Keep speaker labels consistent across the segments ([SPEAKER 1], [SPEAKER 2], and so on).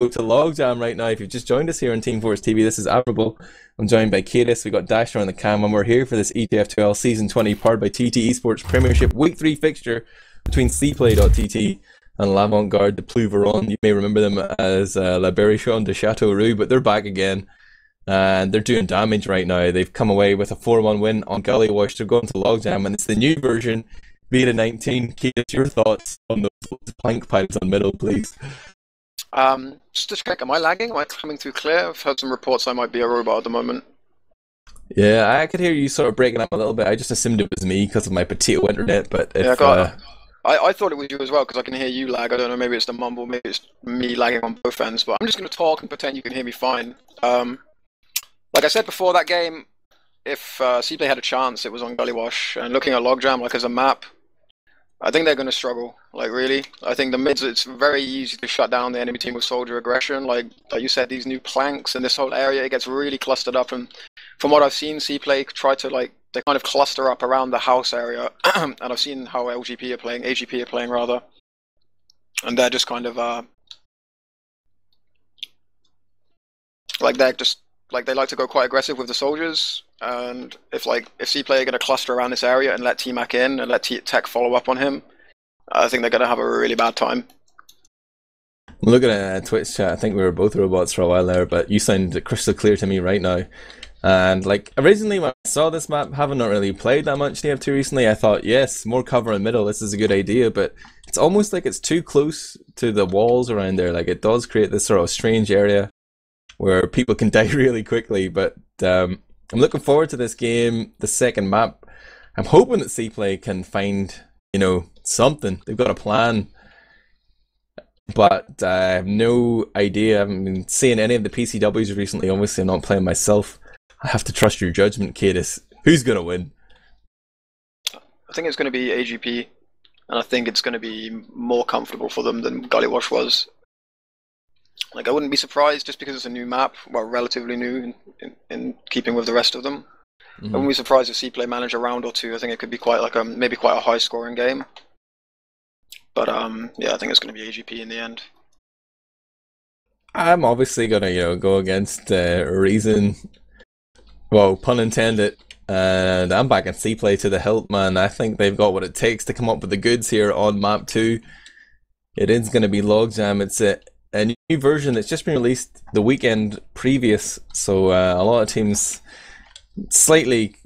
[SPEAKER 1] to Logjam right now. If you've just joined us here on Team Force TV, this is Admirable. I'm joined by Cadis. We got Dasher on the cam, and we're here for this ETF2L Season 20 powered by TT Esports Premiership Week 3 fixture between Cplay.tt and L'Avant-Garde de Plouveron. You may remember them as La Berrichon de Châteauroux, but they're back again. And they're doing damage right now. They've come away with a 4-1 win on Gullywash. They're going to Logjam, and it's the new version, Beta 19. Cadis, your thoughts on those plank pipes on middle, please?
[SPEAKER 2] Just to check, am I lagging? Am I coming through clear? I've heard some reports I might be a robot at the moment.
[SPEAKER 1] Yeah, I could hear you sort of breaking up a little bit. I just assumed it was me because of my potato internet, but if,
[SPEAKER 2] yeah, I thought it was you as well because I can hear you lag. I don't know, maybe it's the mumble, maybe it's me lagging on both ends, but I'm just going to talk and pretend you can hear me fine. Like I said before that game, if Cplay had a chance, it was on Gullywash, and looking at Logjam like as a map, I think they're going to struggle, like really. I think the mids, it's very easy to shut down the enemy team with soldier aggression. Like you said, these new planks and this whole area, it gets really clustered up. And from what I've seen, Cplay try to they kind of cluster up around the house area. And I've seen how AGP are playing rather. And they're just kind of, they like to go quite aggressive with the soldiers. And if Cplay are going to cluster around this area and let T-Mac in and let Tech follow up on him, I think they're going to have a really bad time.
[SPEAKER 1] Looking at Twitch chat, I think we were both robots for a while there, but you sound crystal clear to me right now. And like originally when I saw this map, having not really played that much TF2 recently, I thought, yes, more cover in middle, this is a good idea, but it's almost like it's too close to the walls around there. Like it does create this sort of strange area where people can die really quickly, but I'm looking forward to this game, the second map. I'm hoping that Cplay can find, something. They've got a plan, but I have no idea. I haven't been seeing any of the PCWs recently. Obviously, I'm not playing myself. I have to trust your judgment, Cadis. Who's going to win?
[SPEAKER 2] I think it's going to be AGP, and I think it's going to be more comfortable for them than Gullywash was. Like, I wouldn't be surprised just because it's a new map, well, relatively new in keeping with the rest of them. I wouldn't be surprised if Cplay manage a round or two. I think it could be quite maybe quite a high scoring game. But yeah, I think it's going to be AGP in the end.
[SPEAKER 1] I'm obviously going to go against reason. Well, pun intended. And I'm backing Cplay to the hilt, man. I think they've got what it takes to come up with the goods here on map 2. It is going to be Logjam. It's a new version that's just been released the weekend previous, so a lot of teams slightly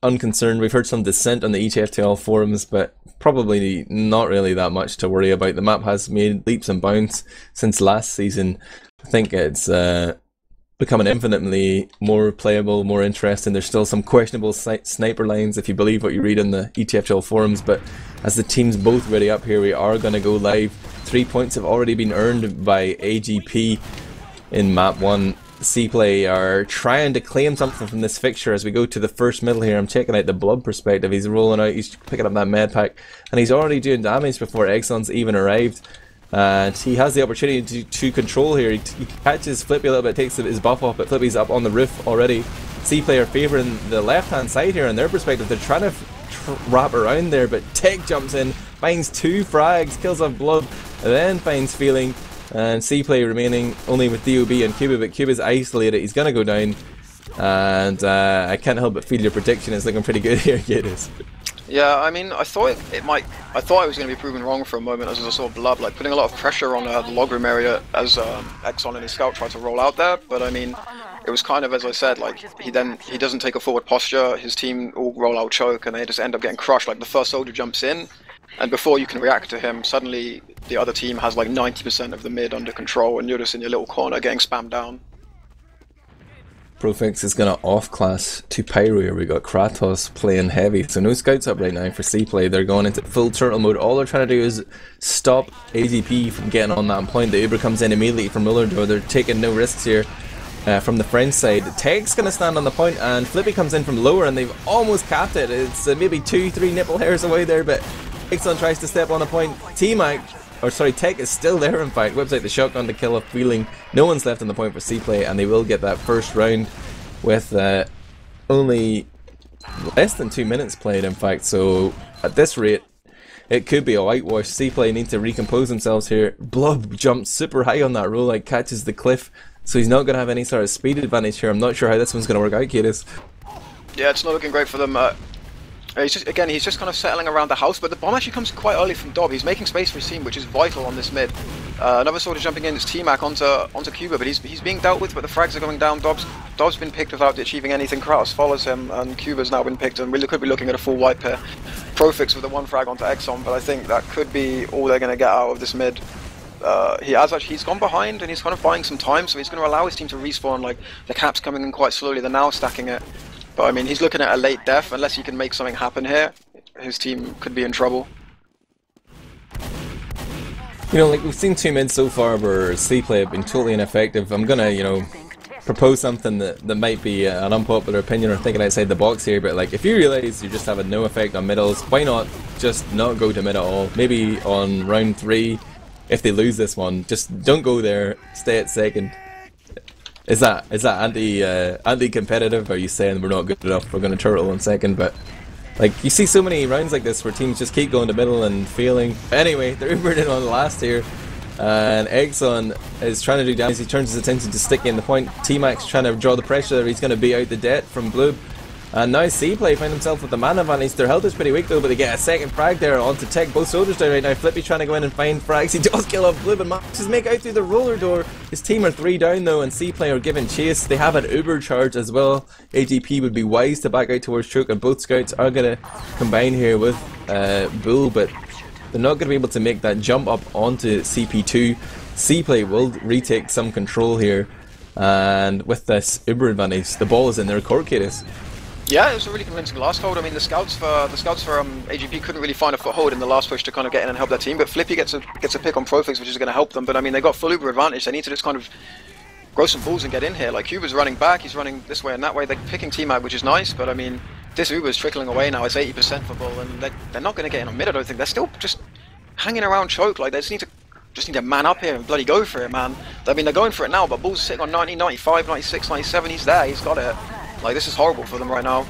[SPEAKER 1] unconcerned. We've heard some dissent on the ETF2L forums, but probably not really that much to worry about. The map has made leaps and bounds since last season. I think it's becoming infinitely more playable, more interesting. There's still some questionable sniper lines if you believe what you read in the ETF2L forums, but as the team's both ready up here, we are going to go live. 3 points have already been earned by AGP in map 1. Cplay are trying to claim something from this fixture as we go to the first middle here. I'm checking out the blood perspective. He's rolling out, he's picking up that med pack, and he's already doing damage before Exxon's even arrived. And he has the opportunity to control here. He catches Flippy a little bit, takes his buff off, but Flippy's up on the roof already. Cplay are favouring the left-hand side here in their perspective. They're trying to wrap around there, but Tech jumps in, finds 2 frags, kills off Blood, and then finds Feeling, and Cplay remaining only with DOB and Cuba, but Cuba's isolated. He's going to go down, and I can't help but feel your prediction is looking pretty good here, Cadis.
[SPEAKER 2] Yeah, I mean, I thought it was going to be proven wrong for a moment as I saw Blood, like putting a lot of pressure on the log room area as Exxon and his scout tried to roll out there. But I mean, it was kind of, as I said, like he doesn't take a forward posture. His team all roll out choke, and they just end up getting crushed. Like the first soldier jumps in, and before you can react to him, suddenly the other team has like 90% of the mid under control, and you're just in your little corner getting spammed down.
[SPEAKER 1] Profix is going to off-class to Pyro here. We got Kratos playing heavy, so no scouts up right now for Cplay. They're going into full turtle mode. All they're trying to do is stop AGP from getting on that point. The Uber comes in immediately from Mullerdor. They're taking no risks here from the French side. Tech's going to stand on the point, and Flippy comes in from lower, and they've almost capped it. It's maybe 2-3 nipple hairs away there, but Ixon tries to step on the point. Tech is still there, in fact. Whips out the shotgun to kill a Feeling. No one's left on the point for Cplay, and they will get that first round with only less than 2 minutes played, in fact. So at this rate, it could be a whitewash. C-Play need to recompose themselves here. Blub jumps super high on that roll, like catches the cliff, so he's not going to have any sort of speed advantage here. I'm not sure how this one's going to work out, Cadis.
[SPEAKER 2] Yeah, it's not looking great for them. He's just kind of settling around the house, but the bomb actually comes quite early from Dob. He's making space for his team, which is vital on this mid. Another soldier jumping in is T-Mac onto Cuba, but he's being dealt with, but the frags are going down. Dob's been picked without achieving anything. Kratos follows him, and Cuba's now been picked, and we could be looking at a full wipe here. Profix with the one frag onto Exxon, but I think that could be all they're going to get out of this mid. He's gone behind, and he's kind of buying some time, so he's going to allow his team to respawn. Like, the cap's coming in quite slowly, they're now stacking it. But I mean, he's looking at a late death. Unless he can make something happen here, his team could be in trouble.
[SPEAKER 1] You know, like, we've seen 2 mids so far where C-Play have been totally ineffective. I'm gonna, you know, propose something that might be an unpopular opinion or thinking outside the box here, but like, if you realise you're just having no effect on middles, why not just not go to mid at all? Maybe on round 3, if they lose this one, just don't go there, stay at second. Is that anti-competitive? Are you saying we're not good enough, we're going to turtle in second? But like, you see so many rounds like this where teams just keep going to middle and failing. Anyway, they're Ubered in on the last here, and Exxon is trying to do damage. He turns his attention to Sticky in the point. T-Mac's trying to draw the pressure. He's going to beat out the debt from Blue. And now C-Play find himself with the mana advantage. Their health is pretty weak though, but they get a second frag there onto Tech. Both soldiers down right now. Flippy trying to go in and find frags. He does kill off Blue, and Max make out through the roller door. His team are 3 down though, and C-Play are giving chase. They have an Uber charge as well. AGP would be wise to back out towards Choke, and both scouts are going to combine here with Bull, but they're not going to be able to make that jump up onto CP2. C-Play will retake some control here, and with this Uber advantage, the ball is in their court, Cadis.
[SPEAKER 2] Yeah, it was a really convincing last hold. I mean, the scouts for AGP couldn't really find a foothold in the last push to kind of get in and help their team, but Flippy gets a pick on Profix, which is going to help them. But I mean, they got full Uber advantage. They need to just kind of grow some balls and get in here. Like, Cuba's running back, he's running this way and that way. They're picking T-Mag, which is nice, but I mean, this Uber's trickling away now. It's 80% for Bull, and they're not going to get in on mid, I don't think. They're still just hanging around Choke. Like, they just need to man up here and bloody go for it, man. I mean, they're going for it now, but Bull's sitting on 90, 95, 96, 97. He's there, he's got it. Like, this is horrible for them right now.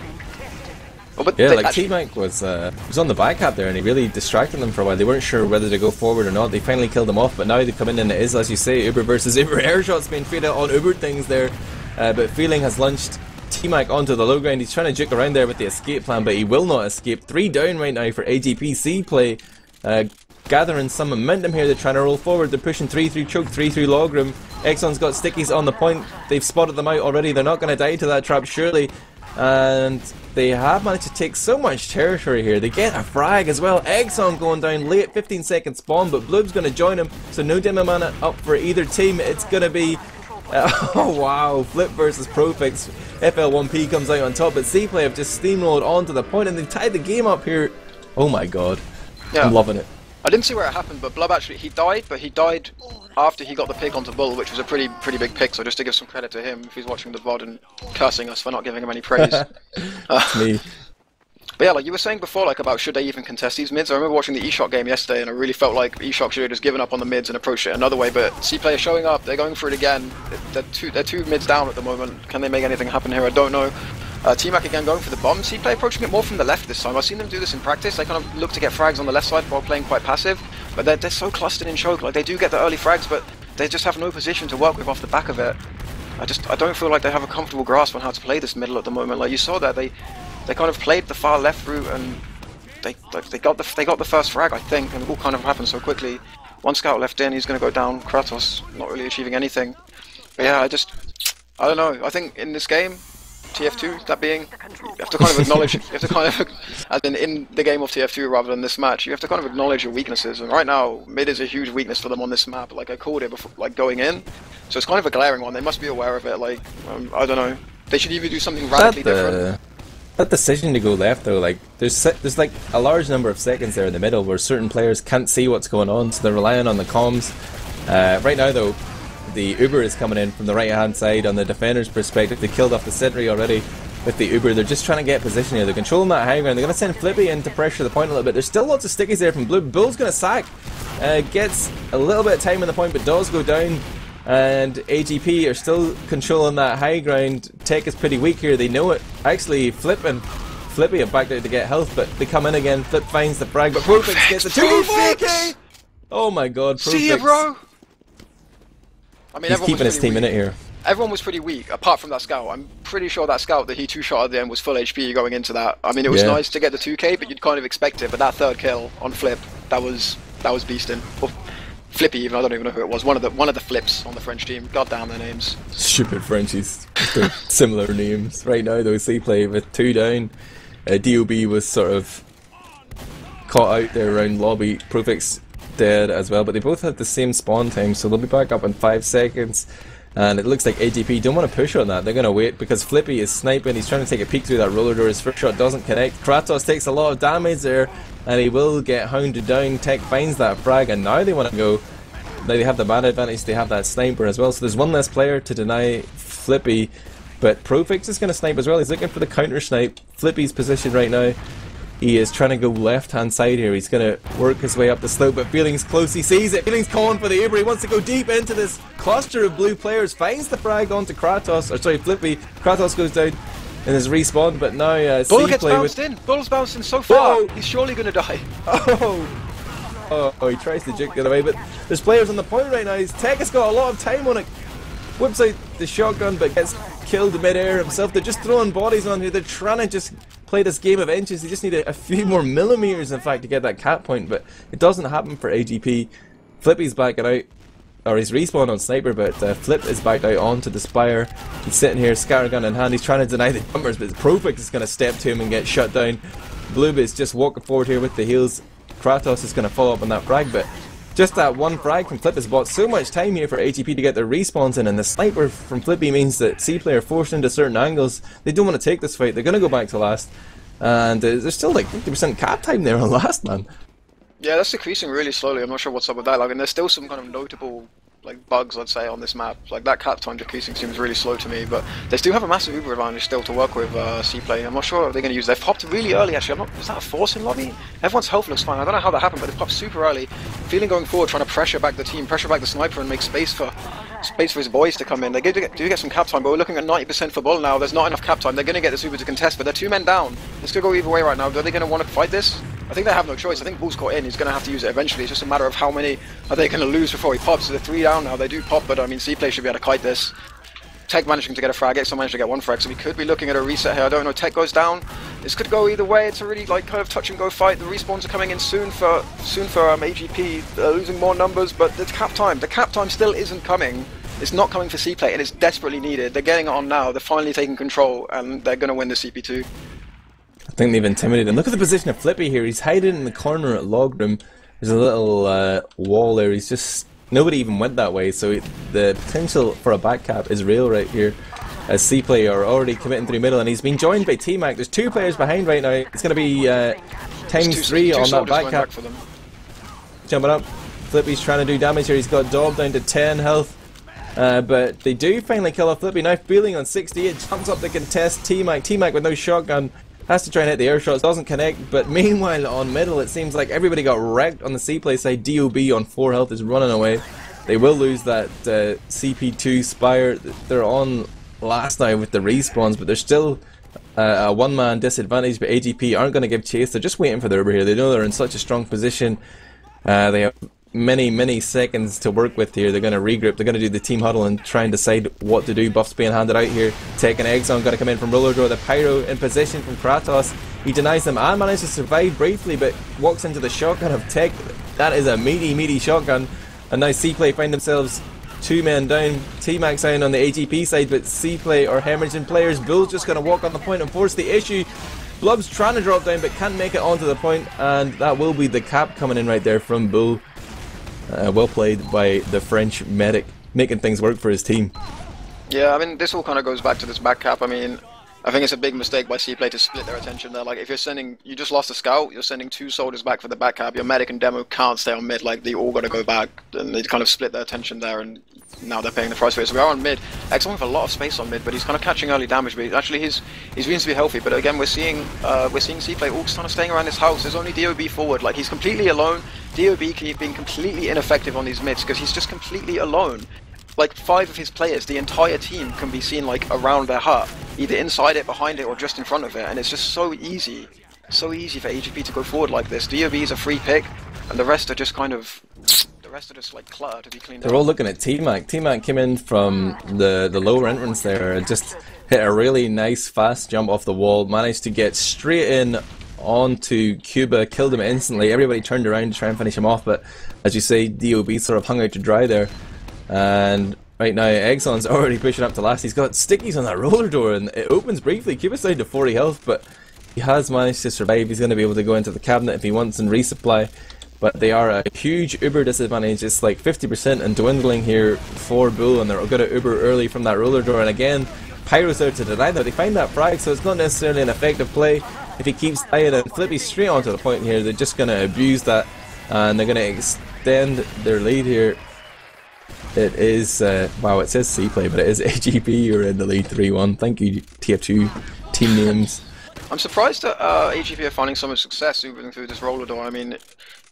[SPEAKER 2] Oh, but
[SPEAKER 1] yeah, like, T-Mac was on the back cap there, and he really distracted them for a while. They weren't sure whether to go forward or not. They finally killed him off, but now they've come in, and it is, as you say, Uber versus Uber. Airshots being fed out on Uber things there, but Feeling has launched T-Mac onto the low ground. He's trying to juke around there with the escape plan, but he will not escape. 3 down right now for AGP. C-Play gathering some momentum here. They're trying to roll forward. They're pushing 3 through Choke, 3 through Logram. Exxon's got Stickies on the point. They've spotted them out already. They're not going to die to that trap, surely. And they have managed to take so much territory here. They get a frag as well. Exxon going down late, 15-second spawn, but Bloob's going to join him, so no demo mana up for either team. It's going to be oh wow, Flip versus Profix. FL1P comes out on top, but C-Play have just steamrolled onto the point, and they've tied the game up here. Oh my god, yeah. I'm loving it.
[SPEAKER 2] I didn't see where it happened, but Blub actually, he died, but he died after he got the pick onto Bull, which was a pretty big pick, so just to give some credit to him if he's watching the VOD and cursing us for not giving him any praise.
[SPEAKER 1] Me.
[SPEAKER 2] But yeah, like you were saying before, like about should they even contest these mids, I remember watching the eShock game yesterday, and I really felt like eShock should have just given up on the mids and approached it another way, but C-Play are showing up, they're going for it again. They're two mids down at the moment. Can they make anything happen here? I don't know. T-Mac again going for the bomb. C-Play approaching it more from the left this time. I've seen them do this in practice. They kind of look to get frags on the left side while playing quite passive, but they're so clustered in Choke. Like, they do get the early frags, but they just have no position to work with off the back of it. I don't feel like they have a comfortable grasp on how to play this middle at the moment. Like, you saw that they kind of played the far left route, and they got the first frag, I think, and it all kind of happened so quickly. One scout left in, he's going to go down. Kratos not really achieving anything. But yeah, I don't know. I think in this game, TF2, that being, you have to kind of acknowledge, as in the game of TF2 rather than this match, you have to kind of acknowledge your weaknesses, and right now, mid is a huge weakness for them on this map. Like, I called it before, like, going in, so it's kind of a glaring one. They must be aware of it. Like, I don't know, they should either do something radically different.
[SPEAKER 1] That decision to go left though, like, there's like a large number of seconds there in the middle where certain players can't see what's going on, so they're relying on the comms. Right now though, the Uber is coming in from the right hand side. On the defender's perspective, they killed off the sentry already with the Uber. They're just trying to get position here. They're controlling that high ground. They're going to send Flippy in to pressure the point a little bit. There's still lots of stickies there from Blue. Bull's going to sack. Gets a little bit of time in the point, but does go down. And AGP are still controlling that high ground. Tech is pretty weak here. They know it. Actually, Flipping Flippy have backed out to get health, but they come in again. Flip finds the frag, but Profix gets a 2v4. Oh my god, Profix.
[SPEAKER 2] See ya, bro! I mean,
[SPEAKER 1] he's keeping his team in it here.
[SPEAKER 2] Everyone was pretty weak, apart from that scout. I'm pretty sure that scout that he two-shot at the end was full HP going into that. I mean, it was nice to get the 2k, but you'd kind of expect it. But that third kill on Flip, that was beasting. Well, Flippy, even I don't even know who it was. One of the Flips on the French team. God damn their names.
[SPEAKER 1] Stupid Frenchies. They're similar names right now. Though C-Play with 2 down. DOB was sort of caught out there around lobby. Profix dead as well, but they both had the same spawn time, so they'll be back up in 5 seconds. And it looks like AGP don't want to push on that. They're going to wait because Flippy is sniping. He's trying to take a peek through that roller door. His first shot doesn't connect. Kratos takes a lot of damage there, and he will get hounded down. Tech finds that frag, and now they want to go. Now they have the man advantage. They have that sniper as well. So there's one less player to deny Flippy. But Profix is going to snipe as well. He's looking for the counter snipe. Flippy's position right now. He is trying to go left-hand side here. He's going to work his way up the slope, but Feeling's close. He sees it. Feeling's calling for the Uber. He wants to go deep into this cluster of blue players. Finds the frag onto Kratos. Or sorry, Flippy. Kratos goes down in his respawn, but now
[SPEAKER 2] Bull gets bounced in. Bull's bounced in so far. Whoa. He's surely going to die.
[SPEAKER 1] Oh, he tries to juke the other way, but there's players on the point right now. Tech has got a lot of time on it. Whips out the shotgun, but gets killed mid-air himself. They're just throwing bodies on here. They're trying to just play this game of inches. They just need a few more millimeters, in fact, to get that cap point, but it doesn't happen for AGP. Flippy's backing out, or he's respawned on Sniper, but Flip is backed out onto the Spire. He's sitting here, scattergun in hand. He's trying to deny the jumpers, but Profix is going to step to him and get shut down. Blue is just walking forward here with the heals. Kratos is going to follow up on that frag, but just that one frag from Flip has bought so much time here for AGP to get their respawns in, and the sniper from Flippy means that C-Play are forced into certain angles. They don't want to take this fight. They're going to go back to last, and there's still like 50% cap time there on last, man.
[SPEAKER 2] Yeah, that's decreasing really slowly. I'm not sure what's up with that. Like, and there's still some kind of notable like bugs, I'd say, on this map. Like that cap time decreasing seems really slow to me, but they still have a massive Uber advantage still to work with C-Play. I'm not sure if they're going to use. They've popped really early actually. Is that a force in lobby? Everyone's health looks fine. I don't know how that happened, but they've popped super early. Feeling going forward, trying to pressure back the team, pressure back the sniper, and make space for his boys to come in. They do get some cap time, but we're looking at 90% for Bull now. There's not enough cap time. They're going to get this Uber to contest, but they're 2 men down. This could go either way right now. Are they going to want to fight this? I think they have no choice. I think Bull's caught in. He's going to have to use it eventually. It's just a matter of how many are they going to lose before he pops. So they're 3 down now. They do pop, but I mean, C-Play should be able to kite this. Tech managing to get a frag, Exo managed to get 1 frag, so we could be looking at a reset here. I don't know. Tech goes down. This could go either way. It's a really like kind of touch and go fight. The respawns are coming in soon for AGP. They're losing more numbers, but the cap time still isn't coming. It's not coming for C-Play, and it's desperately needed. They're getting it on now. They're finally taking control, and they're going to win the CP2.
[SPEAKER 1] I think they've intimidated him. Look at the position of Flippy here. He's hiding in the corner at log room. There's a little wall there. He's just... Nobody even went that way, so the potential for a back cap is real right here. As C-Play are already committing through middle, and he's been joined by T-Mac. There's 2 players behind right now. It's going to be times 3 on that back cap. Jumping up. Flippy's trying to do damage here. He's got Dob down to 10 health. But they do finally kill off Flippy. Now Feeling on 68 jumps up to contest T-Mac. T-Mac with no shotgun. Has to try and hit the air shots, doesn't connect, but meanwhile on middle it seems like everybody got wrecked on the C-Play side. DOB on 4 health is running away. They will lose that CP2 Spire. They're on last now with the respawns, but there's still a 1-man disadvantage, but AGP aren't going to give chase. They're just waiting for the Uber here. They know they're in such a strong position. They have many seconds to work with here. They're going to regroup. They're going to do the team huddle and try and decide what to do. Buffs being handed out here. Tech and Exxon going to come in from roller door. The Pyro in position from Kratos. He denies them and manages to survive briefly, but walks into the shotgun of Tech. That is a meaty shotgun. And now C-Play find themselves 2 men down. T-Max down on the AGP side, but C-Play are hemorrhaging players. Bull's just going to walk on the point and force the issue. Blub's trying to drop down but can't make it onto the point, and that will be the cap coming in right there from Bull. Well played by the French medic, making things work for his team.
[SPEAKER 2] Yeah, I mean, this all kind of goes back to this back cap. I mean, I think it's a big mistake by C-Play to split their attention there. Like, if you're sending, you just lost a scout, you're sending 2 soldiers back for the back cap, your medic and demo can't stay on mid, like, they all got to go back, and they kind of split their attention there, and now they're paying the price for it. So we are on mid. Exxon with a lot of space on mid, but he's kind of catching early damage, but actually he's beginning to be healthy, but again, we're seeing C-Play all kind of staying around this house. There's only DOB forward, like, he's completely alone. DOB being completely ineffective on these mids, because he's just completely alone. like 5 of his players, the entire team can be seen like around their hut, either inside it, behind it, or just in front of it, and it's just so easy for AGP to go forward like this. DOB is a free pick, and the rest are just kind of, like clutter to be cleaned up.
[SPEAKER 1] They're all looking at T-Mac. T-Mac came in from the lower entrance there and just hit a really nice fast jump off the wall, managed to get straight in onto Cuba, killed him instantly. Everybody turned around to try and finish him off, but as you say, DOB sort of hung out to dry there. And right now, Exxon's already pushing up to last. He's got stickies on that roller door, and it opens briefly. Cuba's down to 40 health, but he has managed to survive. He's going to be able to go into the cabinet if he wants and resupply. But they are a huge Uber disadvantage. It's like 50% and dwindling here for Bull, and they're going to Uber early from that roller door. And again, Pyro's there to deny that. They find that frag, so it's not necessarily an effective play. If he keeps dying and Flippy straight onto the point here, they're just going to abuse that, and they're going to extend their lead here. It is, wow, it says C-Play, but it is AGP who are in the lead 3-1. Thank you, TF2 team names.
[SPEAKER 2] I'm surprised that AGP are finding so much success moving through this roller door. I mean,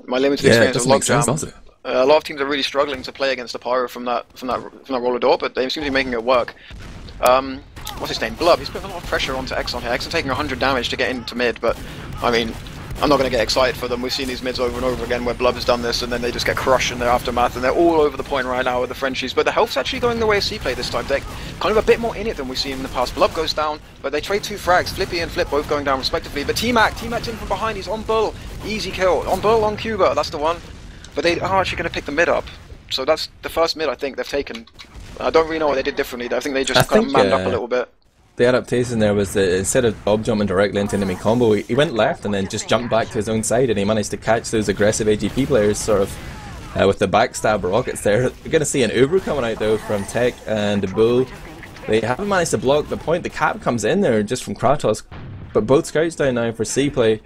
[SPEAKER 2] my limited experience with Logjam, a lot of teams are really struggling to play against the Pyro from that roller door, but they seem to be making it work. What's his name? Blub. He's putting a lot of pressure onto Exxon here. Exxon taking 100 damage to get into mid, but I mean, I'm not going to get excited for them. We've seen these mids over and over again where Blub has done this, and then they just get crushed in their aftermath, and they're all over the point right now with the Frenchies. But the health's actually going the way of C-Play this time. They're kind of a bit more in it than we've seen in the past. Blub goes down, but they trade 2 frags. Flippy and Flip both going down respectively. But T-Mac's in from behind. He's on Bull. Easy kill. On Bull, on Cuba. That's the one. But they are actually going to pick the mid up. So that's the first mid I think they've taken. I don't really know what they did differently. I think they just kind of manned up a little bit.
[SPEAKER 1] The adaptation there was that instead of Bob jumping directly into enemy combo, he went left and then just jumped back to his own side, and he managed to catch those aggressive AGP players sort of with the backstab rockets there. You're going to see an Uber coming out though from Tech and Bull. They haven't managed to block the point. The cap comes in there just from Kratos, but both scouts down now for C-Play.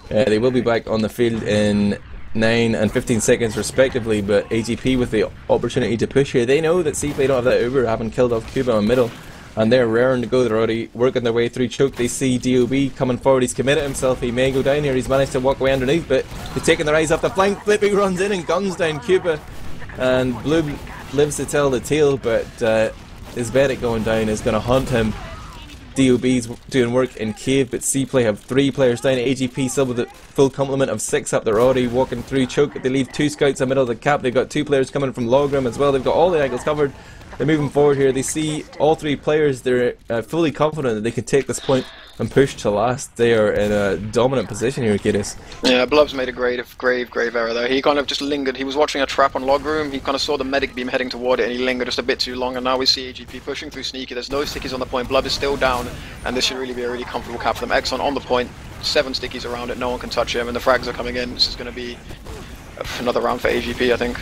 [SPEAKER 1] They will be back on the field in 9 and 15 seconds respectively, but AGP with the opportunity to push here. They know that C-Play don't have that Uber, having killed off Cuba in middle, and they're raring to go. They're already working their way through choke. They see DOB coming forward. He's committed himself. He may go down here. He's managed to walk away underneath, but he's taking their eyes off the flank. Flippy runs in and guns down Cuba, and Blue lives to tell the tale, but his Vedic going down is going to haunt him. DOB's doing work in cave, but C-Play have 3 players down. AGP still with a full complement of 6 up. They're already walking through choke. They leave 2 scouts in the middle of the cap. They've got 2 players coming from Logram as well. They've got all the angles covered. They're moving forward here. They see all 3 players. They're fully confident that they can take this point and push to last. They are in a dominant position here, Kiddis. Yeah,
[SPEAKER 2] Blub's made a grave error there. He kind of just lingered. He was watching a trap on log room. He kind of saw the medic beam heading toward it, and he lingered just a bit too long. And now we see AGP pushing through sneaky. There's no stickies on the point. Blub is still down, and this should really be a really comfortable cap for them. Exxon on the point. 7 stickies around it. No one can touch him, and the frags are coming in. This is going to be another round for AGP, I think.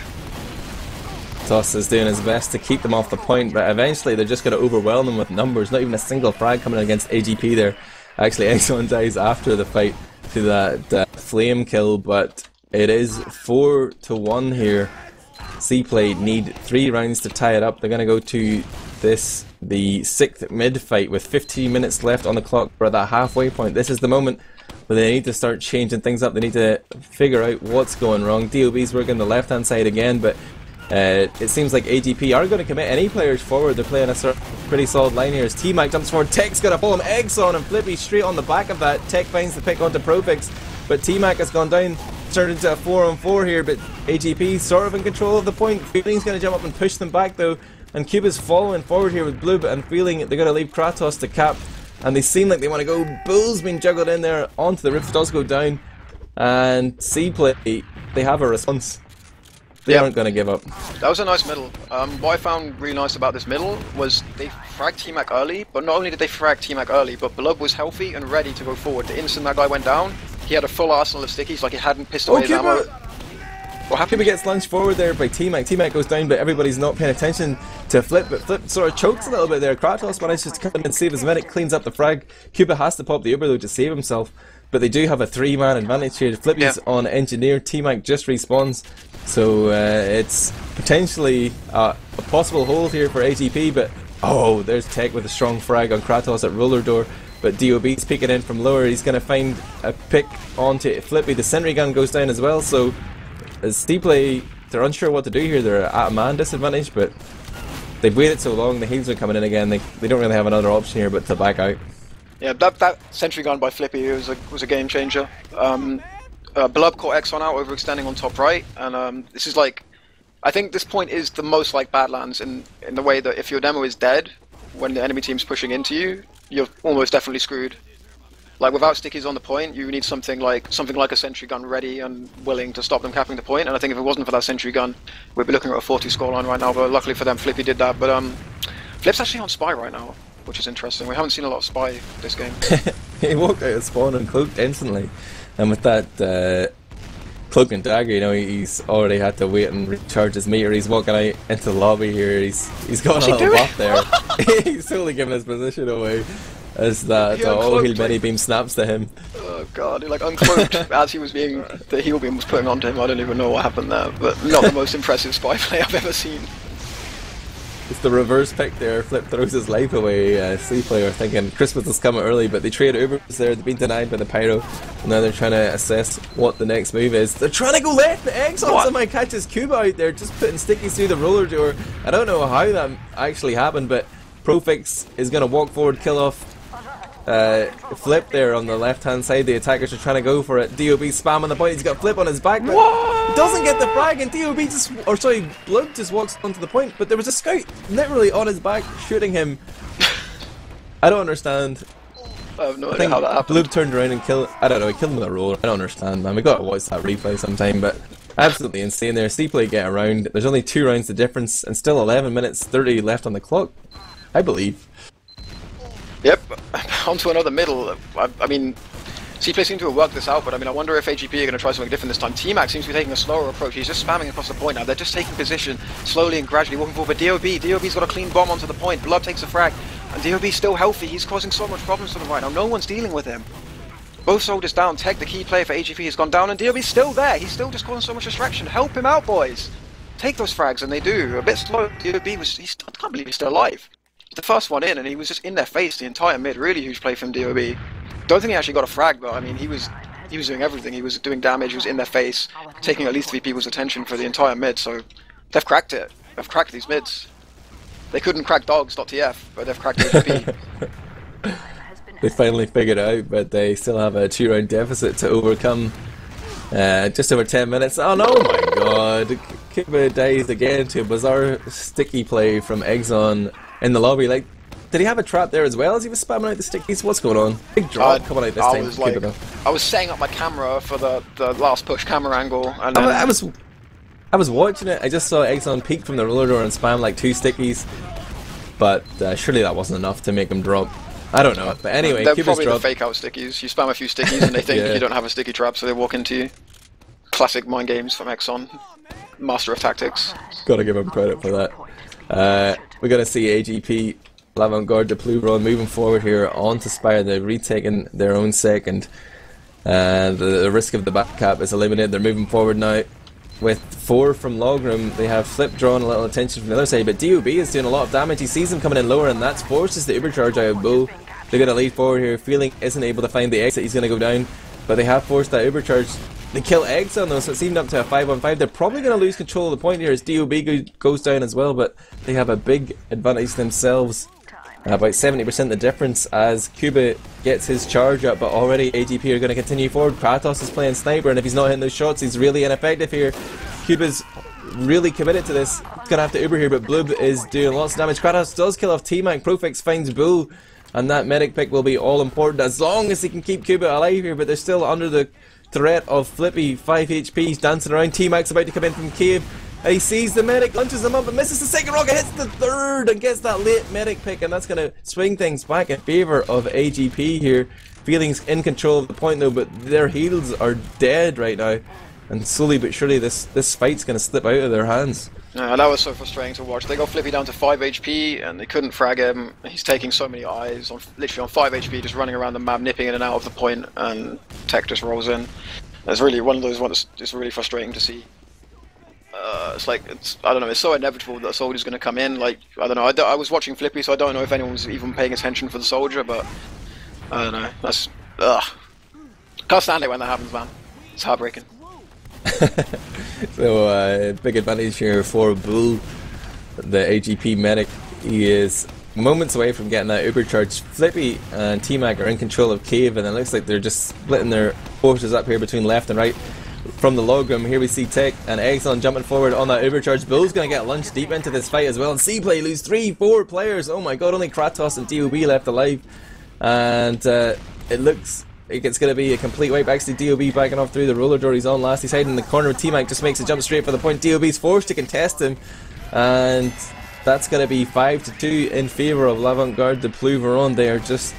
[SPEAKER 1] Toss is doing his best to keep them off the point, but eventually they're just going to overwhelm them with numbers. Not even a single frag coming against AGP there. Actually, Exxon dies after the fight to that flame kill, but it is 4-1 here. C-Play need 3 rounds to tie it up. They're going to go to this, the 6th mid fight with 15 minutes left on the clock. We're at that halfway point. This is the moment where they need to start changing things up. They need to figure out what's going wrong. DOB's working the left hand side again, but it seems like AGP are going to commit any players forward. They're playing a sort of pretty solid line here as T-Mac jumps forward. Tech's got to pull him. Exxon and Flippy straight on the back of that. Tech finds the pick onto Profix, but T-Mac has gone down. Turned into a 4-on-4 here, but AGP sort of in control of the point. Feeling's going to jump up and push them back though, and Cuba's following forward here with Blue, and Feeling they're going to leave Kratos to cap, and they seem like they want to go. Bull's being juggled in there onto the roof, does go down, and C-Play, they have a response. They aren't going to give up.
[SPEAKER 2] That was a nice middle. What I found really nice about this middle was they fragged T-Mac early, but not only did they frag T-Mac early, but Blub was healthy and ready to go forward. The instant that guy went down, he had a full arsenal of stickies, like he hadn't pissed away his ammo.
[SPEAKER 1] What happened? Cuba gets launched forward there by T-Mac. T-Mac goes down, but everybody's not paying attention to Flip, but Flip sort of chokes a little bit there. Kratos manages to come in and save his medic, cleans up the frag. Cuba has to pop the Uber though to save himself, but they do have a 3-man advantage here. Flippy's on Engineer, T-Mac just respawns, so it's potentially a possible hold here for AGP, but oh, there's Tech with a strong frag on Kratos at roller door. But DOB's peeking in from lower. He's going to find a pick onto Flippy. The sentry gun goes down as well, so as C-Play, they're unsure what to do here. They're at a man disadvantage, but they've waited so long, the heals are coming in again, they don't really have another option here but to back out.
[SPEAKER 2] Yeah, that sentry gun by Flippy was a game changer. Blub caught Exxon out overextending on top right, and this is like, I think this point is the most like Badlands in the way that if your demo is dead when the enemy team's pushing into you, you're almost definitely screwed. Like without stickies on the point, you need something like a sentry gun ready and willing to stop them capping the point. And I think if it wasn't for that sentry gun, we'd be looking at a 4-2 scoreline right now. But luckily for them, Flippy did that. But Flip's actually on Spy right now, which is interesting. We haven't seen a lot of Spy this game.
[SPEAKER 1] He walked out of spawn and cloaked instantly, and with that cloak and dagger, you know, he's already had to wait and recharge his meter. He's walking out into the lobby here. He's got a little buff there. He's totally giving his position away. As that all heal many beam snaps to him.
[SPEAKER 2] Oh god, he like uncloaked as he was being, the heal beam was putting onto him. I don't even know what happened there, but not the most impressive Spy play I've ever seen.
[SPEAKER 1] It's the reverse pick there. Flip throws his life away. C player thinking Christmas is coming early, but they trade Ubers there. They've been denied by the Pyro, and now they're trying to assess what the next move is. They're trying to go left, but Exxon somehow catches Cuba out there, just putting stickies through the roller door. I don't know how that actually happened, but Profix is going to walk forward, kill off Flip there on the left hand side. The attackers are trying to go for it. DOB spamming the point. He's got Flip on his back, but he doesn't get the frag, and DOB just, or sorry, Blub just walks onto the point. But there was a scout literally on his back shooting him. I don't understand.
[SPEAKER 2] I have no idea how that happened.
[SPEAKER 1] Blub turned around and killed. I don't know. He killed him with a roller. I don't understand, man. We gotta watch that replay sometime. But absolutely insane there. C-play get around. There's only 2 rounds the difference, and still 11 minutes 30 left on the clock, I believe.
[SPEAKER 2] Yep, onto another middle. I mean, C-Play seem to have worked this out, but I mean, I wonder if AGP are going to try something different this time. T-Mac seems to be taking a slower approach. He's just spamming across the point now. They're just taking position, slowly and gradually walking forward. But DOB's got a clean bomb onto the point. Blood takes a frag, and DOB's still healthy. He's causing so much problems to them right now. No one's dealing with him. Both soldiers down. Tech, the key player for AGP, has gone down, and DOB's still there. He's still just causing so much distraction. Help him out, boys. Take those frags, and they do. A bit slow. DOB was. I can't believe he's still alive. The first one in, and he was just in their face the entire mid. Really huge play from DOB. Don't think he actually got a frag, but I mean, he was doing everything. He was doing damage. He was in their face, taking at least 3 people's attention for the entire mid. So they've cracked it. They've cracked these mids. They couldn't crack dogs.tf, but they've cracked AGP.
[SPEAKER 1] They finally figured it out, but they still have a 2-round deficit to overcome. Just over 10 minutes. Oh no, my god! Kuba dies again to a bizarre sticky play from Exxon in the lobby. Like, did he have a trap there as well as he was spamming out the stickies? What's going on? Big drop coming out this time.
[SPEAKER 2] I was setting up my camera for the last push camera angle, and then
[SPEAKER 1] I was watching it. I just saw Exxon peek from the roller door and spam like 2 stickies, but surely that wasn't enough to make him drop. I don't know, but anyway,
[SPEAKER 2] they're
[SPEAKER 1] Kuba's
[SPEAKER 2] probably
[SPEAKER 1] drop.
[SPEAKER 2] the fake out stickies. You spam a few stickies and they think you don't have a sticky trap, so they walk into you. Classic mind games from Exxon, master of tactics.
[SPEAKER 1] Gotta give him credit for that. We're gonna see AGP, L'Avant-Garde, Deplouvron moving forward here onto Spire. They're retaking their own second. The risk of the back cap is eliminated. They're moving forward now. With 4 from Logram, they have Flip drawing a little attention from the other side, but DOB is doing a lot of damage. He sees them coming in lower, and that forces the Ubercharge out of Bull. They're going to lead forward here. Feeling isn't able to find the exit. He's going to go down, but they have forced that Ubercharge. They kill Exxon though, so it's even up to a 5-on-5. They're probably going to lose control of the point here as DOB goes down as well, but they have a big advantage themselves. About 70% the difference as Kuba gets his charge up, but already AGP are going to continue forward. Kratos is playing sniper, and if he's not hitting those shots, he's really ineffective here. Kuba's really committed to this. He's going to have to Uber here, but Blub is doing lots of damage. Kratos does kill off T-Mac. Profix finds Bull, and that medic pick will be all important as long as he can keep Kuba alive here, but they're still under the threat of Flippy. 5 HP, he's dancing around. T-Mac's about to come in from cave. He sees the medic, launches him up, and misses the second rocket, hits the third, and gets that late medic pick, and that's going to swing things back in favour of AGP here. Feelings in control of the point though, but their heals are dead right now, and slowly but surely this fight's going to slip out of their hands.
[SPEAKER 2] Yeah, that was so frustrating to watch. They got Flippy down to 5 HP, and they couldn't frag him. He's taking so many eyes, literally on 5 HP, just running around the map, nipping in and out of the point, and Tech just rolls in. It's really one of those ones that's really frustrating to see. It's like, I don't know, it's so inevitable that a soldier's going to come in. Like, I don't know, I was watching Flippy, so I don't know if anyone was even paying attention for the soldier, but I don't know, that's, can't stand it when that happens, man. It's heartbreaking.
[SPEAKER 1] So, big advantage here for Bull. the AGP medic. He is moments away from getting that Uber charge. Flippy and T-Mac are in control of Cave, and it looks like they're just splitting their forces up here between left and right. From the log room, here we see Tech and Exxon jumping forward on that Uber charge. Bull's going to get launched deep into this fight as well, and C-Play lose 3-4 players. Oh my god, only Kratos and DOB left alive, and it looks like it's going to be a complete wipe. Actually, DOB backing off through the roller door. He's on last. He's hiding in the corner. T-Mac just makes a jump straight for the point. DOB's forced to contest him, and that's going to be 5-2 in favour of L'Avant-Garde de Plouveron. They are just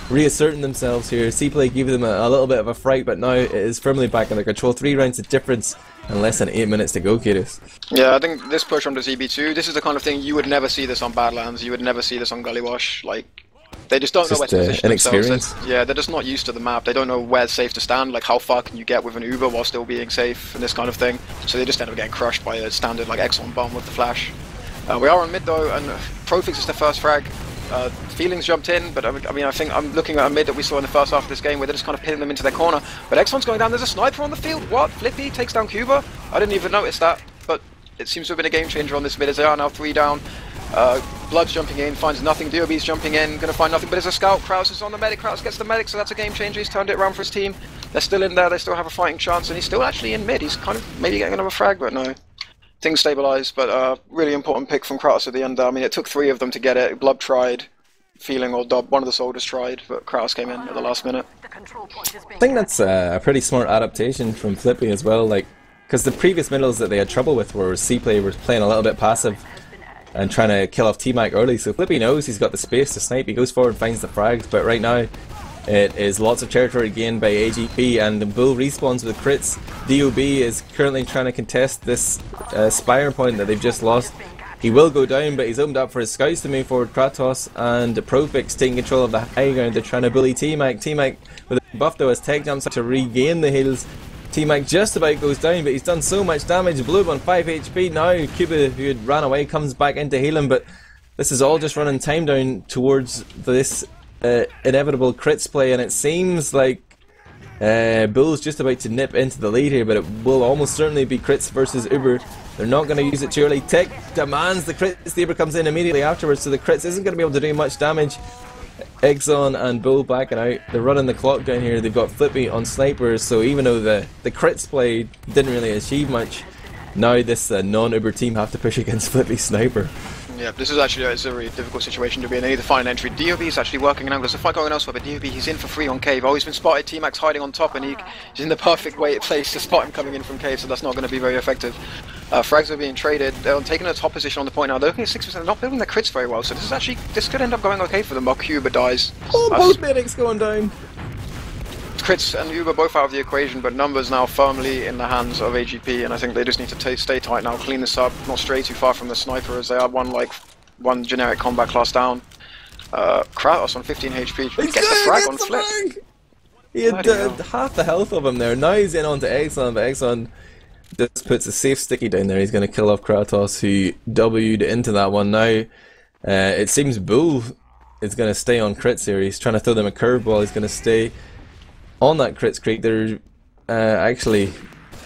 [SPEAKER 1] reasserting themselves here. C-Play gave them a little bit of a fright, but now it is firmly back under control. 3 rounds of difference and less than 8 minutes to go, Kiris.
[SPEAKER 2] Yeah, I think this push on the ZB2, this is the kind of thing you would never see this on Badlands, you would never see this on Gully Wash. Like, they just don't know where to position themselves. Yeah, they're just not used to the map. They don't know where it's safe to stand, like how far can you get with an Uber while still being safe and this kind of thing. So they just end up getting crushed by a standard like Exxon bomb with the flash. We are on mid though, and Profix is the first frag. Feelings jumped in, but I mean, I think I'm looking at a mid that we saw in the first half of this game where they're just kind of pinning them into their corner. But Exxon's going down, there's a sniper on the field. What? Flippy takes down Cuba? I didn't even notice that, but it seems to have been a game changer on this mid as they are now 3 down. Blood's jumping in, finds nothing. DOB's jumping in, gonna find nothing, but there's a scout. Kraus is on the medic, Kraus gets the medic, so that's a game changer. He's turned it around for his team. They're still in there, they still have a fighting chance, and he's still actually in mid. He's kind of maybe getting another frag, but no. Things stabilised, but really important pick from Kraus at the end. I mean, it took 3 of them to get it. Blood tried, Feeling or Dob, one of the soldiers tried, but Kraus came in at the last minute.
[SPEAKER 1] I think that's a pretty smart adaptation from Flippy as well, like, because the previous middles that they had trouble with were C-Play was playing a little bit passive and trying to kill off T-Mac early, so Flippy knows he's got the space to snipe. He goes forward and finds the frags, but right now it is lots of territory gained by AGP, and the Bull respawns with crits. DOB is currently trying to contest this Spire point that they've just lost. He will go down, but he's opened up for his scouts to move forward. Kratos and Profix taking control of the high ground. They're trying to bully T-Mac. T-Mac with a buff though as Tech jumps to regain the heals. T-Mac just about goes down, but he's done so much damage. Blue on 5 HP now. Cuba, who had ran away, comes back in to heal him, but this is all just running time down towards this inevitable crits play, and it seems like Bull's just about to nip into the lead here, but it will almost certainly be crits versus Uber. They're not going to use it too early. Tech demands the crits. The Uber comes in immediately afterwards, so the crits isn't going to be able to do much damage. Exxon and Bull backing out. They're running the clock down here. They've got Flippy on snipers, so even though the crits play didn't really achieve much, now this non-Uber team have to push against Flippy's sniper.
[SPEAKER 2] Yeah, this is actually it's a really difficult situation to be in. They need to find an entry. DOB is actually working now. There's a fight going elsewhere, but DOB, he's in for free on Cave. Oh, he's been spotted. T-Mac's hiding on top, and he's in the perfect place to spot him coming in from Cave, so that's not going to be very effective. Frags are being traded. They're taking a top position on the point now. They're looking at 6%. They're not building their crits very well, so this could end up going okay for them. While Cuba dies.
[SPEAKER 1] Oh, both medics going down.
[SPEAKER 2] Crits and Uber both out of the equation, but numbers now firmly in the hands of AGP, and I think they just need to stay tight now, clean this up, not stray too far from the sniper, as they are one generic combat class down. Kratos on 15 HP, he gets the frag on flip.
[SPEAKER 1] He had half the health of him there. Now he's in onto Exxon, but Exxon just puts a safe sticky down there. He's going to kill off Kratos, who W'd into that one. Now it seems Bull is going to stay on crits here. He's trying to throw them a curveball. He's going to stay on that crits creek. They're actually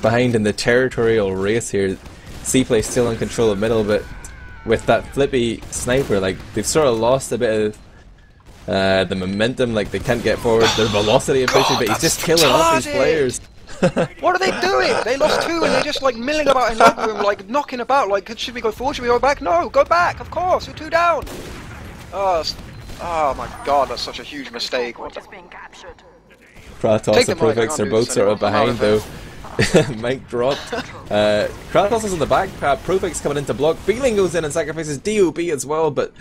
[SPEAKER 1] behind in the territorial race here. C-Play still in control of middle, but with that Flippy sniper, like, they've sort of lost a bit of the momentum. Like, they can't get forward, their velocity and pushing, but he's just killing off these players.
[SPEAKER 2] What are they doing? They lost 2 and they're just like milling about in the locker room, like knocking about, like, should we go forward, should we go back? No, go back, of course, we're 2 down. Oh my god, that's such a huge mistake.
[SPEAKER 1] Kratos and Profix are both sort of behind though. Mike dropped. Kratos is in the back. Profix coming into block. Feeling goes in and sacrifices DOB as well, but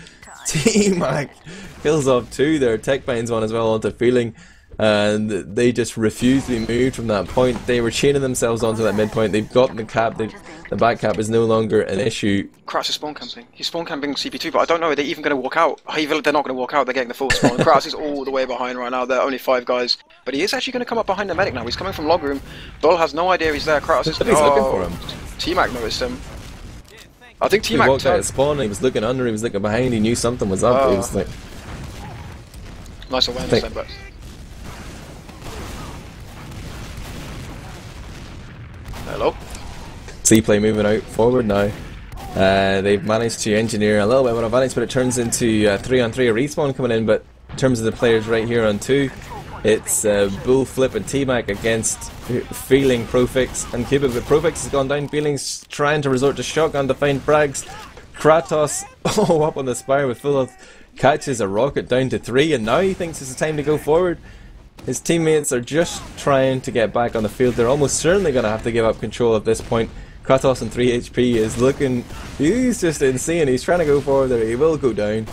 [SPEAKER 1] T-Mac kills off 2 there. Tech binds one as well onto Feeling, and they just refuse to be moved from that point. They were chaining themselves onto that midpoint. They've got the cap. The back cap is no longer an issue.
[SPEAKER 2] Kratos is spawn camping. He's spawn camping CP2, but I don't know, are they even going to walk out? They're not going to walk out, they're getting the full spawn. Kratos is all the way behind right now, there are only 5 guys. But he is actually going to come up behind the medic now, he's coming from log room. Bull has no idea he's there, Kratos is...
[SPEAKER 1] He's looking for him.
[SPEAKER 2] T-Mac noticed him. I think T-Mac
[SPEAKER 1] walked out at spawn, he was looking under, he was looking behind, he knew something was up. He was like...
[SPEAKER 2] Nice awareness then, but... Hello?
[SPEAKER 1] C-Play moving out forward now. They've managed to engineer a little bit of an advantage, but it turns into 3-on-3 respawn coming in. But in terms of the players right here on 2, it's Bull, Flip and T-Mac against Feeling, Profix and Cuba. But Profix has gone down. Feeling's trying to resort to shotgun to find frags. Kratos up on the spire with full health, catches a rocket down to 3, and now he thinks it's the time to go forward. His teammates are just trying to get back on the field. They're almost certainly going to have to give up control at this point. Kratos on 3 HP is looking... he's just insane. He's trying to go forward there. He will go down.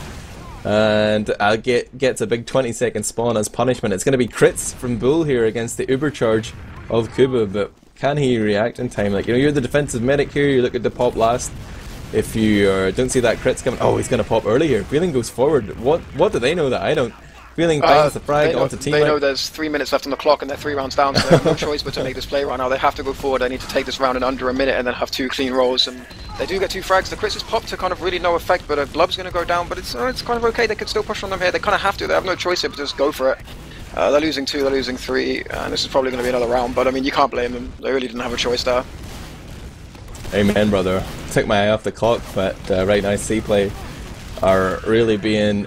[SPEAKER 1] And gets a big 20-second spawn as punishment. It's going to be crits from Bull here against the uber charge of Kuba, but can he react in time? Like, you know, you're the defensive medic here. You're looking to pop last. If you don't see that crits coming... oh, he's going to pop early here. Feeling goes forward. What do they know that I don't? Feeling finds the frag onto T-Mac.
[SPEAKER 2] They know there's 3 minutes left on the clock and they're 3 rounds down, so they have no choice but to make this play right now. They have to go forward. They need to take this round in under a minute and then have 2 clean rolls. And they do get 2 frags. The crits is popped to kind of really no effect, but a glob's going to go down. But it's kind of okay. They can still push on them here. They kind of have to. They have no choice here but just go for it. They're losing 2, they're losing 3, and this is probably going to be another round. But I mean, you can't blame them. They really didn't have a choice there.
[SPEAKER 1] Amen, brother. Took my eye off the clock, but right now C-Play are really being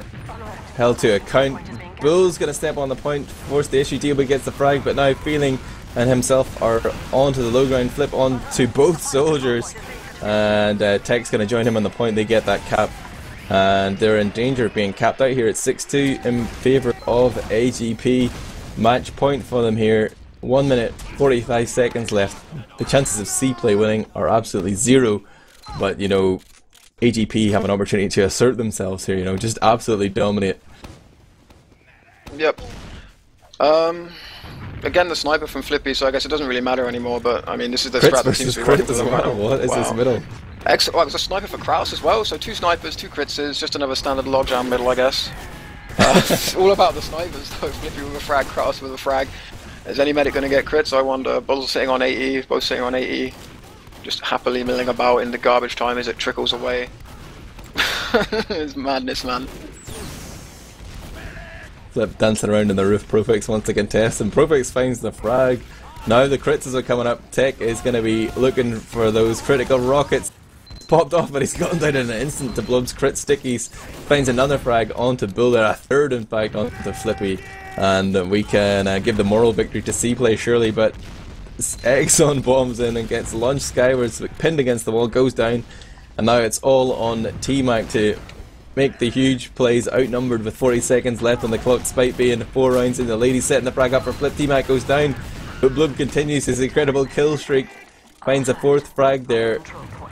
[SPEAKER 1] held to account. Bull's going to step on the point, force the issue, Dealby gets the frag, but now Feeling and himself are onto the low ground, flip onto both soldiers, and Tech's going to join him on the point. They get that cap, and they're in danger of being capped out here at 6-2 in favour of AGP. Match point for them here. 1 minute 45 seconds left. The chances of C-Play winning are absolutely 0, but you know, AGP have an opportunity to assert themselves here, you know, just absolutely dominate.
[SPEAKER 2] Yep. Again, the sniper from Flippy, so I guess it doesn't really matter anymore, but I mean, this is the strat that seems to be working for them.
[SPEAKER 1] What is this middle?
[SPEAKER 2] Oh, it was a sniper for Kraus as well, so 2 snipers, 2 crits, just another standard logjam middle, I guess. It's all about the snipers though. Flippy with a frag, Kraus with a frag. Is any medic going to get crits? I wonder. Bull's sitting on 80, both sitting on 80. Just happily milling about in the garbage time as it trickles away. It's madness, man.
[SPEAKER 1] Flip dancing around in the roof. Profix wants to contest, and Profix finds the frag. Now the crits are coming up. Tech is going to be looking for those critical rockets. Popped off, but he's gotten down in an instant to Blub's crit stickies. Finds another frag onto Bull there, a third in fact onto Flippy. And we can give the moral victory to C-Play surely, but Exxon bombs in and gets launched skywards, pinned against the wall, goes down, and now it's all on T-Mac to make the huge plays, outnumbered with 40 seconds left on the clock, despite being 4 rounds in. The lady setting the frag up for Flip. T-Mac goes down, but Blub continues his incredible kill streak, finds a 4th frag there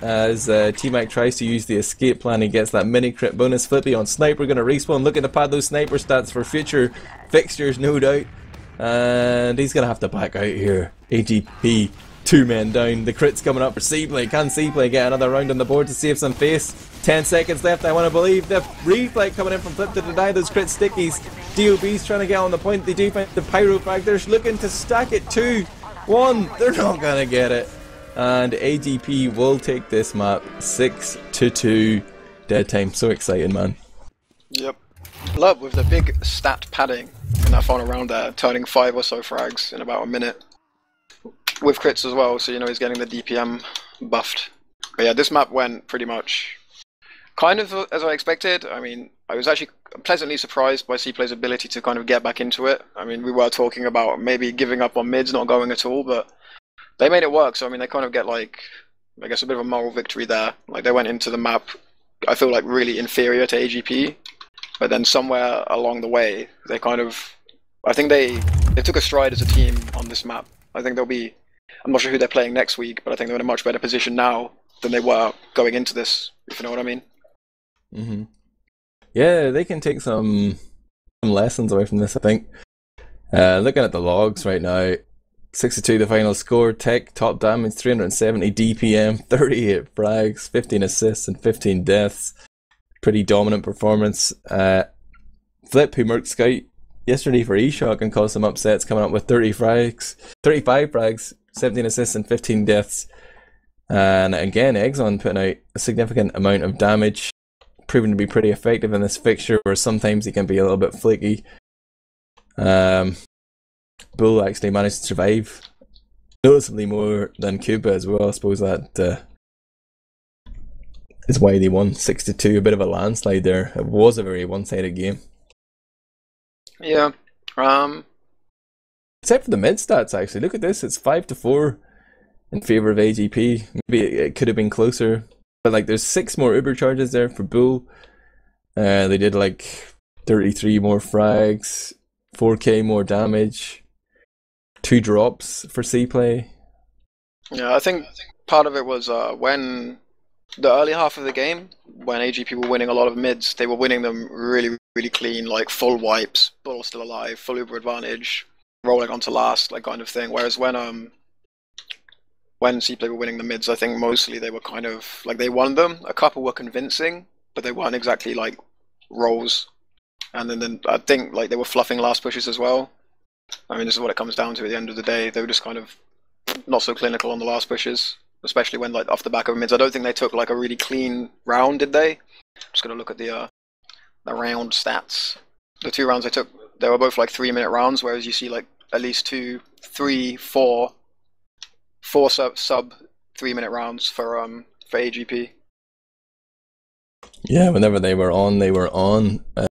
[SPEAKER 1] as T-Mac tries to use the escape plan. He gets that mini crit bonus. Flippy on sniper, going to respawn, looking to pad those sniper stats for future fixtures, no doubt, and he's going to have to back out here. AGP 2 men down. The crit's coming up for C-Play. Can C-Play get another round on the board to save some face? 10 seconds left. I want to believe the reflect coming in from Flip to deny those crit stickies. DOB's trying to get on the point. They do find the pyro frag. They're looking to stack it 2-1. They're not going to get it, and AGP will take this map 6-2 dead time. So exciting, man.
[SPEAKER 2] Yep. Love with the big stat padding in that final round there, turning 5 or so frags in about a minute. With crits as well, so you know he's getting the DPM buffed. But yeah, this map went pretty much kind of as I expected. I mean, I was actually pleasantly surprised by C-Play's ability to kind of get back into it. I mean, we were talking about maybe giving up on mids, not going at all, but they made it work. So I mean, they kind of get like, I guess, a bit of a moral victory there. Like, they went into the map, I feel like, really inferior to AGP, but then somewhere along the way, they kind of, I think they took a stride as a team on this map. I think they'll be, I'm not sure who they're playing next week, but I think they're in a much better position now than they were going into this, if you know what I mean.
[SPEAKER 1] Mm-hmm. Yeah, they can take some lessons away from this, I think. Looking at the logs right now, 6-2 the final score. Tech top damage, 370 DPM, 38 frags, 15 assists and 15 deaths. Pretty dominant performance. Flip, who murked Scout yesterday for eShock and caused some upsets, coming up with 35 frags, 17 assists and 15 deaths. And again, Exxon putting out a significant amount of damage, proven to be pretty effective in this fixture, where sometimes he can be a little bit flaky. Bull actually managed to survive noticeably more than Cuba as well. I suppose that is why they won 6-2. A bit of a landslide there. It was a very one-sided game.
[SPEAKER 2] Yeah.
[SPEAKER 1] Except for the mid stats, actually. Look at this. It's 5-4 in favor of AGP. Maybe it could have been closer. But like, there's 6 more Uber charges there for Bull. They did like 33 more frags, 4k more damage, 2 drops for C-Play.
[SPEAKER 2] Yeah, I think part of it was when the early half of the game, when AGP were winning a lot of mids, they were winning them really, really clean, like full wipes, Bull still alive, full Uber advantage, rolling onto last, like kind of thing. Whereas when C-Play were winning the mids, I think mostly they were kind of like they won them. A couple were convincing, but they weren't exactly like rolls. And then I think like they were fluffing last pushes as well. I mean, this is what it comes down to at the end of the day. They were just kind of not so clinical on the last pushes, especially when like off the back of mids. I don't think they took like a really clean round, did they? Just gonna look at the round stats. The 2 rounds they took, they were both like 3-minute rounds, whereas you see like at least 2, 3, 4 sub 3-minute rounds for AGP.
[SPEAKER 1] Yeah, whenever they were on, they were on.